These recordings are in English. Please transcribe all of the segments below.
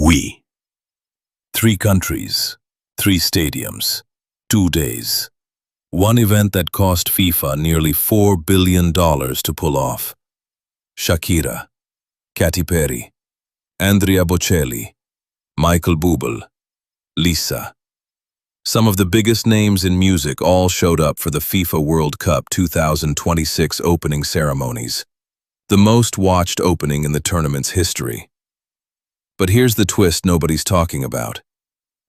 We. 3 countries, 3 stadiums, 2 days. One event that cost FIFA nearly $4 billion to pull off. Shakira, Katy, Andrea Bocelli, Michael Bublé, Lisa. Some of the biggest names in music all showed up for the FIFA World Cup 2026 opening ceremonies, the most watched opening in the tournament's history. But here's the twist nobody's talking about.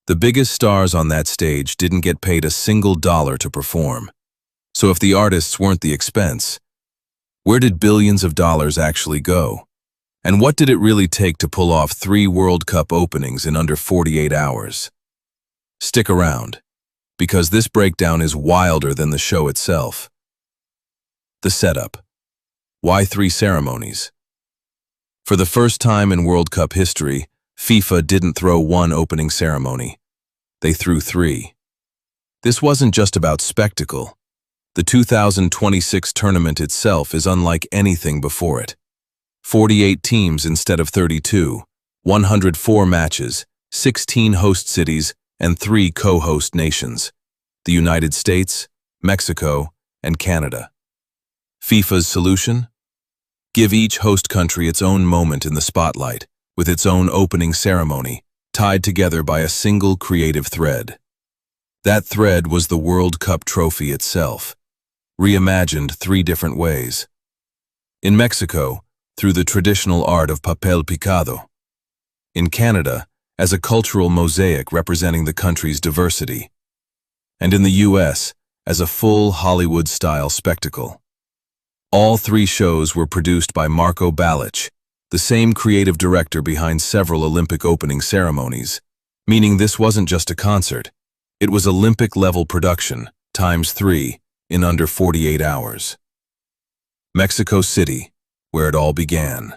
The biggest stars on that stage didn't get paid a single dollar to perform. So if the artists weren't the expense, where did billions of dollars actually go? And what did it really take to pull off 3 World Cup openings in under 48 hours? Stick around, because this breakdown is wilder than the show itself. The setup. Why 3 ceremonies? For the first time in World Cup history, FIFA didn't throw 1 opening ceremony. They threw 3. This wasn't just about spectacle. The 2026 tournament itself is unlike anything before it. 48 teams instead of 32, 104 matches, 16 host cities, and 3 co-host nations: the United States, Mexico, and Canada. FIFA's solution? Give each host country its own moment in the spotlight, with its own opening ceremony, tied together by a single creative thread. That thread was the World Cup trophy itself, reimagined 3 different ways. In Mexico, through the traditional art of papel picado. In Canada, as a cultural mosaic representing the country's diversity. And in the US, as a full Hollywood-style spectacle. All 3 shows were produced by Marco Balich, the same creative director behind several Olympic opening ceremonies, meaning this wasn't just a concert. It was Olympic-level production, ×3, in under 48 hours. Mexico City, where it all began.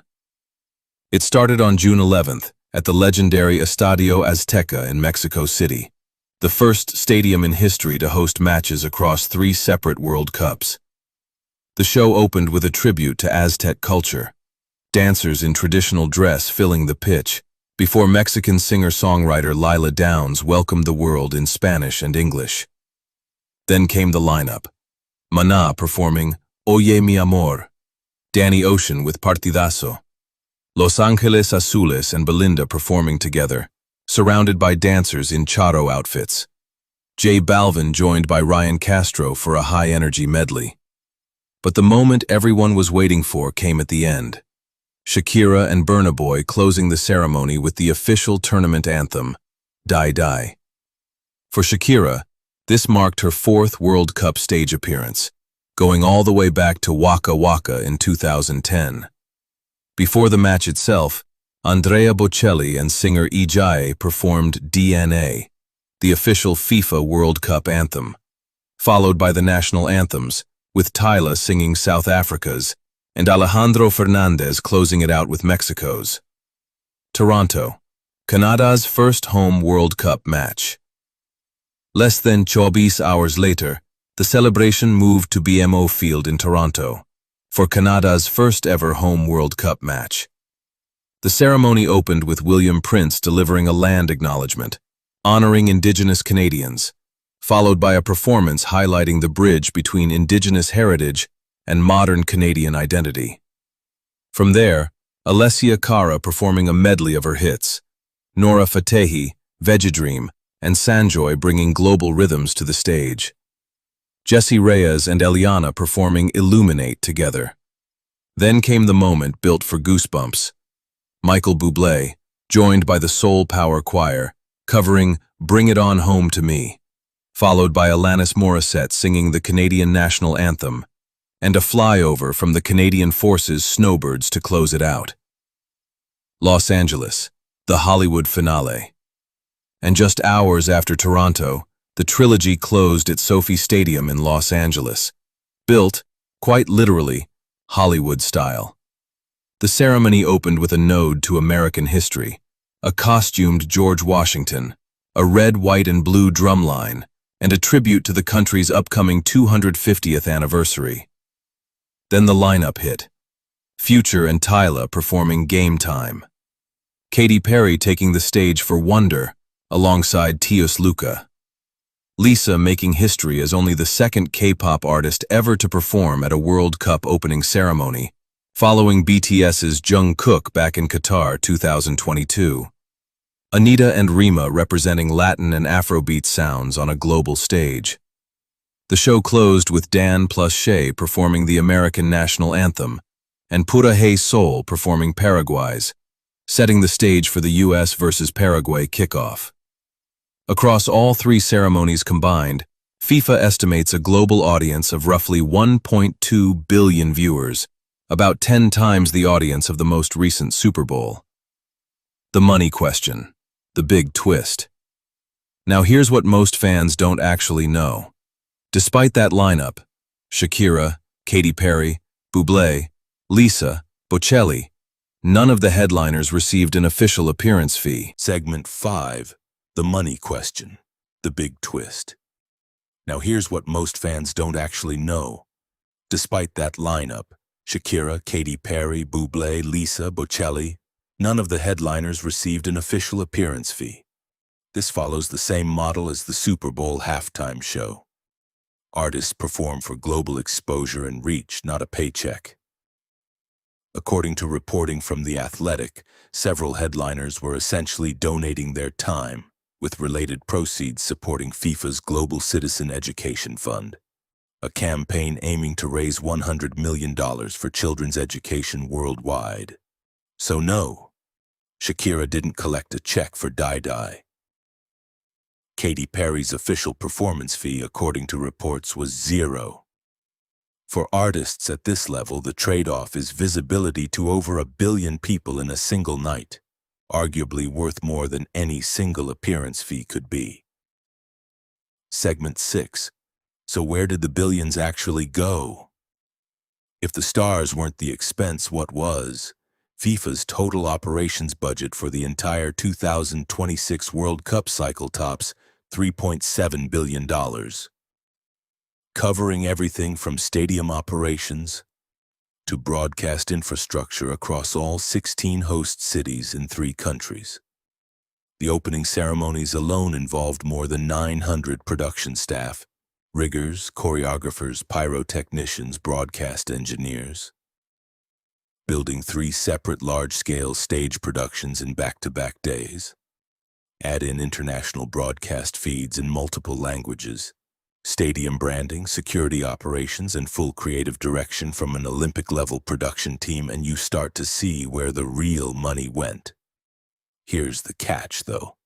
It started on June 11th, at the legendary Estadio Azteca in Mexico City, the first stadium in history to host matches across 3 separate World Cups. The show opened with a tribute to Aztec culture, dancers in traditional dress filling the pitch, before Mexican singer-songwriter Lila Downs welcomed the world in Spanish and English. Then came the lineup: Maná performing Oye mi amor, Danny Ocean with Partidazo, Los Angeles Azules and Belinda performing together, surrounded by dancers in charro outfits. J Balvin joined by Ryan Castro for a high-energy medley. But the moment everyone was waiting for came at the end. Shakira and Burna Boy closing the ceremony with the official tournament anthem, Die Die. For Shakira, this marked her 4th World Cup stage appearance, going all the way back to Waka Waka in 2010. Before the match itself, Andrea Bocelli and singer Ejai performed DNA, the official FIFA World Cup anthem, followed by the national anthems, with Tyla singing South Africa's, and Alejandro Fernandez closing it out with Mexico's. Toronto, Canada's first home World Cup match. Less than 24 hours later, the celebration moved to BMO Field in Toronto, for Canada's first ever home World Cup match. The ceremony opened with William Prince delivering a land acknowledgement, honoring Indigenous Canadians, followed by a performance highlighting the bridge between Indigenous heritage and modern Canadian identity. From there, Alessia Cara performing a medley of her hits, Nora Fatehi, Vegedream, and Sanjoy bringing global rhythms to the stage. Jessie Reyes and Eliana performing Illuminate together. Then came the moment built for goosebumps. Michael Bublé, joined by the Soul Power Choir, covering Bring It On Home to Me, followed by Alanis Morissette singing the Canadian national anthem, and a flyover from the Canadian Forces Snowbirds to close it out. Los Angeles, the Hollywood finale. And just hours after Toronto, the trilogy closed at Sophie Stadium in Los Angeles, built, quite literally, Hollywood style. The ceremony opened with a nod to American history, a costumed George Washington, a red, white, and blue drumline, and a tribute to the country's upcoming 250th anniversary. Then the lineup hit. Future and Tyla performing Game Time. Katy Perry taking the stage for Wonder, alongside Tius Luca. Lisa making history as only the second K-pop artist ever to perform at a World Cup opening ceremony, following BTS's Jungkook back in Qatar 2022. Anita and Rima representing Latin and Afrobeat sounds on a global stage. The show closed with Dan plus Shay performing the American national anthem, and Pura Hey Sol performing Paraguay's, setting the stage for the US versus Paraguay kickoff. Across all three ceremonies combined, FIFA estimates a global audience of roughly 1.2 billion viewers, about 10 times the audience of the most recent Super Bowl. The money question, the big twist. Now here's what most fans don't actually know. Despite that lineup, Shakira, Katy Perry, Bublé, Lisa, Bocelli, none of the headliners received an official appearance fee. Segment 5. The money question, the big twist. Now here's what most fans don't actually know. Despite that lineup, Shakira, Katy Perry, Bublé, Lisa, Bocelli, none of the headliners received an official appearance fee. This follows the same model as the Super Bowl halftime show. Artists perform for global exposure and reach, not a paycheck. According to reporting from The Athletic, several headliners were essentially donating their time, with related proceeds supporting FIFA's Global Citizen Education Fund, a campaign aiming to raise $100 million for children's education worldwide. So no, Shakira didn't collect a check for Die. Katy Perry's official performance fee, according to reports, was $0. For artists at this level, the trade-off is visibility to over 1 billion people in a single night, arguably worth more than any single appearance fee could be. Segment 6. So where did the billions actually go? If the stars weren't the expense, what was? FIFA's total operations budget for the entire 2026 World Cup cycle tops $3.7 billion, covering everything from stadium operations to broadcast infrastructure across all 16 host cities in 3 countries. The opening ceremonies alone involved more than 900 production staff, riggers, choreographers, pyrotechnicians, broadcast engineers. Building 3 separate large-scale stage productions in back-to-back days. Add in international broadcast feeds in multiple languages, stadium branding, security operations, and full creative direction from an Olympic-level production team, and you start to see where the real money went. Here's the catch, though.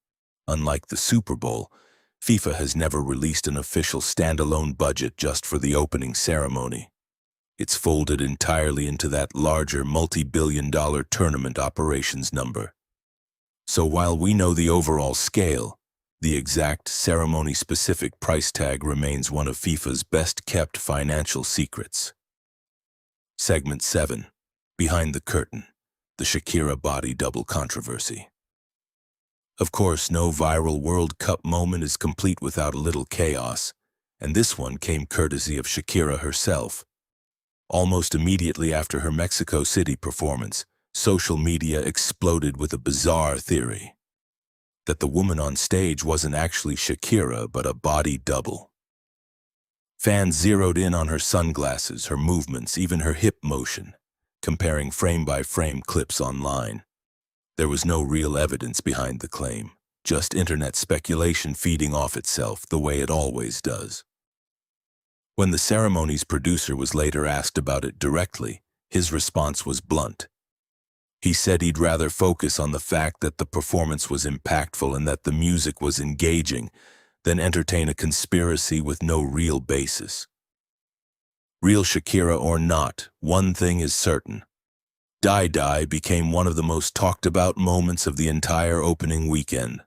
Unlike the Super Bowl, FIFA has never released an official standalone budget just for the opening ceremony. It's folded entirely into that larger multi-billion-dollar tournament operations number. So while we know the overall scale, the exact ceremony-specific price tag remains one of FIFA's best-kept financial secrets. Segment 7. Behind the curtain, the Shakira body double controversy. Of course, no viral World Cup moment is complete without a little chaos, and this one came courtesy of Shakira herself. Almost immediately after her Mexico City performance, social media exploded with a bizarre theory that the woman on stage wasn't actually Shakira but a body double. Fans zeroed in on her sunglasses, her movements, even her hip motion, comparing frame-by-frame clips online. There was no real evidence behind the claim, just internet speculation feeding off itself the way it always does. When the ceremony's producer was later asked about it directly, his response was blunt. He said he'd rather focus on the fact that the performance was impactful and that the music was engaging than entertain a conspiracy with no real basis. Real Shakira or not, one thing is certain. Die became one of the most talked about moments of the entire opening weekend.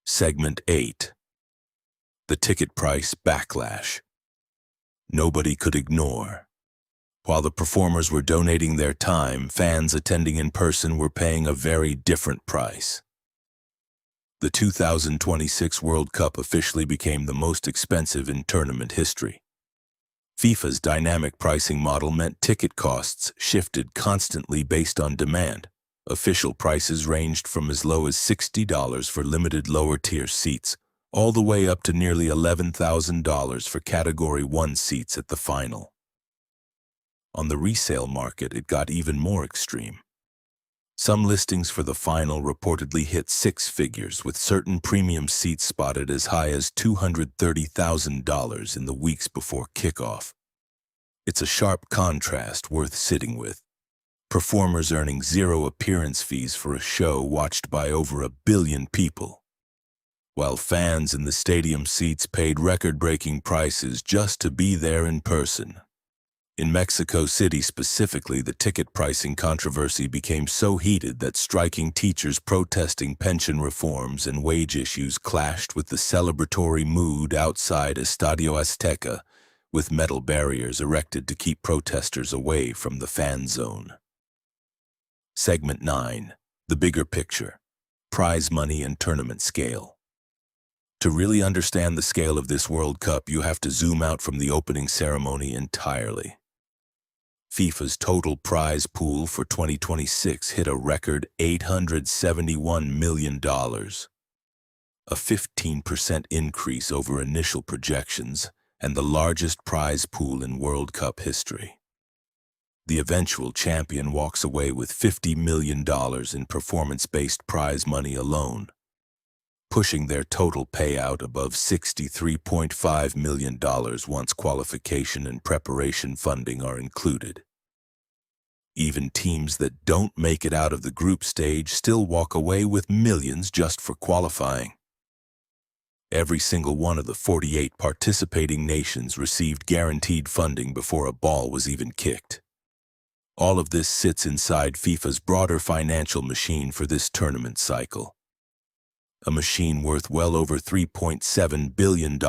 Segment 8. The ticket price backlash. Nobody could ignore. While the performers were donating their time, fans attending in person were paying a very different price. The 2026 World Cup officially became the most expensive in tournament history. FIFA's dynamic pricing model meant ticket costs shifted constantly based on demand, Official prices ranged from as low as $60 for limited lower-tier seats, all the way up to nearly $11,000 for Category 1 seats at the final. On the resale market, it got even more extreme. Some listings for the final reportedly hit six figures, with certain premium seats spotted as high as $230,000 in the weeks before kickoff. It's a sharp contrast worth sitting with. Performers earning zero appearance fees for a show watched by over 1 billion people, while fans in the stadium seats paid record-breaking prices just to be there in person. In Mexico City specifically, the ticket pricing controversy became so heated that striking teachers protesting pension reforms and wage issues clashed with the celebratory mood outside Estadio Azteca, with metal barriers erected to keep protesters away from the fan zone. Segment 9. The bigger picture. Prize money and tournament scale. To really understand the scale of this World Cup, you have to zoom out from the opening ceremony entirely. FIFA's total prize pool for 2026 hit a record $871 million, a 15% increase over initial projections and the largest prize pool in World Cup history. The eventual champion walks away with $50 million in performance-based prize money alone, pushing their total payout above $63.5 million once qualification and preparation funding are included. Even teams that don't make it out of the group stage still walk away with millions just for qualifying. Every single one of the 48 participating nations received guaranteed funding before a ball was even kicked. All of this sits inside FIFA's broader financial machine for this tournament cycle. A machine worth well over $3.7 billion,